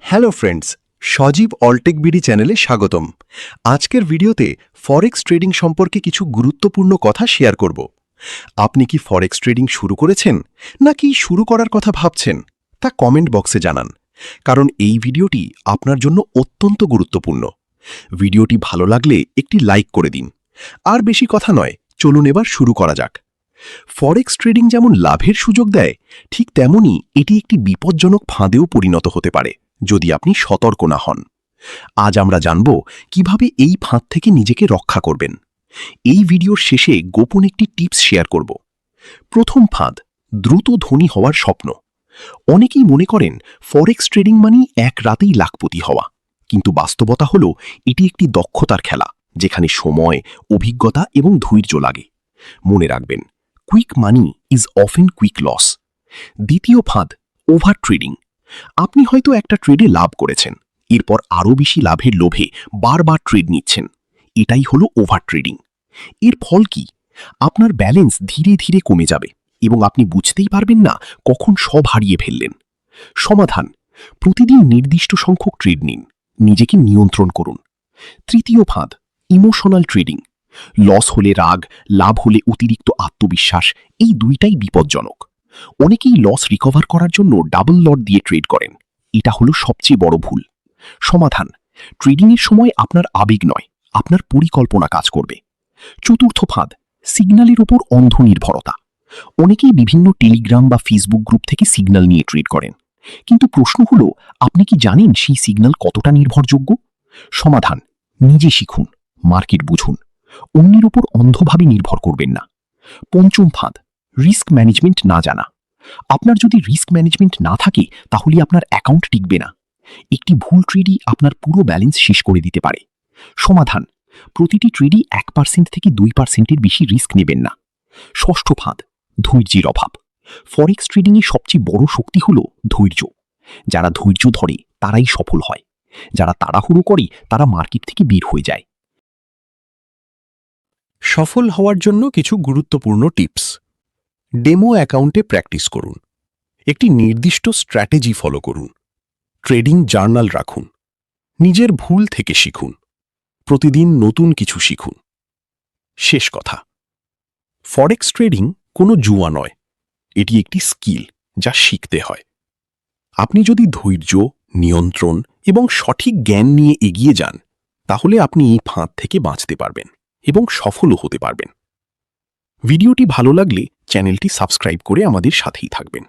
Hello friends, সজীব অলটেক BD চ্যানেলে স্বাগতম। আজকের ভিডিওতে ফরেক্স ট্রেডিং সম্পর্কে কিছু গুরুত্বপূর্ণ কথা শেয়ার করব। আপনি কি ফরেক্স ট্রেডিং শুরু করেছেন নাকি শুরু করার কথা ভাবছেন তা কমেন্ট বক্সে জানান, কারণ এই ভিডিওটি আপনার জন্য অত্যন্ত গুরুত্বপূর্ণ। ভিডিওটি ভালো লাগলে একটি লাইক করে দিন। আর বেশি কথা নয়, চলুন এবার শুরু করা যাক। ফরেক্স ট্রেডিং যেমন লাভের সুযোগ দেয়, ঠিক তেমনি এটি একটি বিপজ্জনক ফাঁদেও পরিণত হতে পারে যদি আপনি সতর্ক না হন। আজ আমরা জানব কিভাবে এই ফাঁদ থেকে নিজেকে রক্ষা করবেন। এই ভিডিওর শেষে গোপন একটি টিপস শেয়ার করব। প্রথম ফাঁদ, দ্রুত ধনী হওয়ার স্বপ্ন। অনেকেই মনে করেন ফরেক্স ট্রেডিং মানেই এক রাতেই লাখপতি হওয়া, কিন্তু বাস্তবতা হল এটি একটি দক্ষতার খেলা, যেখানে সময়, অভিজ্ঞতা এবং ধৈর্য লাগে। মনে রাখবেন, quick money is often quick loss. দ্বিতীয় ফাঁদ, ওভার ট্রেডিং। আপনি হয়তো একটা ট্রেডে লাভ করেছেন, এরপর আরও বেশি লাভের লোভে বারবার ট্রেড নিচ্ছেন। এটাই হলো ওভার ট্রেডিং। এর ফল কি? আপনার ব্যালেন্স ধীরে ধীরে কমে যাবে এবং আপনি বুঝতেই পারবেন না কখন সব হারিয়ে ফেললেন। সমাধান: প্রতিদিন নির্দিষ্ট সংখ্যক ট্রেড নিন, নিজেকে নিয়ন্ত্রণ করুন। তৃতীয় ফাঁদ, ইমোশনাল ট্রেডিং। লস হলে রাগ, লাভ হলে অতিরিক্ত আত্মবিশ্বাস, এই দুইটাই বিপজ্জনক। অনেকেই লস রিকভার করার জন্য ডাবল লট দিয়ে ট্রেড করেন। এটা হলো সবচেয়ে বড় ভুল। সমাধান: ট্রেডিংয়ের সময় আপনার আবেগ নয়, আপনার পরিকল্পনা কাজ করবে। চতুর্থ ফাঁদ, সিগন্যালের উপর অন্ধ নির্ভরতা। অনেকেই বিভিন্ন টেলিগ্রাম বা ফেসবুক গ্রুপ থেকে সিগন্যাল নিয়ে ট্রেড করেন, কিন্তু প্রশ্ন হলো, আপনি কি জানেন সেই সিগন্যাল কতটা নির্ভরযোগ্য? সমাধান: নিজে শিখুন, মার্কেট বুঝুন, অন্যের উপর অন্ধভাবে নির্ভর করবেন না। পঞ্চম ফাঁদ, রিস্ক ম্যানেজমেন্ট না জানা। আপনার যদি রিস্ক ম্যানেজমেন্ট না থাকে, তাহলে আপনার অ্যাকাউন্ট টিকবে না। একটি ভুল ট্রেডই আপনার পুরো ব্যালেন্স শেষ করে দিতে পারে। সমাধান: প্রতিটি ট্রেডই 1% থেকে 2%-এর বেশি রিস্ক নেবেন না। ষষ্ঠ ফাঁদ, ধৈর্যের অভাব। ফরেক্স ট্রেডিংয়ে সবচেয়ে বড় শক্তি হল ধৈর্য। যারা ধৈর্য ধরে তারাই সফল হয়। যারা তাড়াহুড়ো করে তারা মার্কেট থেকে বের হয়ে যায়। সফল হওয়ার জন্য কিছু গুরুত্বপূর্ণ টিপস। ডেমো অ্যাকাউন্টে প্র্যাকটিস করুন। একটি নির্দিষ্ট স্ট্র্যাটেজি ফলো করুন। ট্রেডিং জার্নাল রাখুন। নিজের ভুল থেকে শিখুন। প্রতিদিন নতুন কিছু শিখুন। শেষ কথা, ফরেক্স ট্রেডিং কোনো জুয়া নয়, এটি একটি স্কিল যা শিখতে হয়। আপনি যদি ধৈর্য, নিয়ন্ত্রণ এবং সঠিক জ্ঞান নিয়ে এগিয়ে যান, তাহলে আপনি এই ফাঁদ থেকে বাঁচতে পারবেন এবং সফলও হতে পারবেন। ভিডিওটি ভালো লাগলে চ্যানেলটি সাবস্ক্রাইব করে আমাদের সাথেই থাকবেন।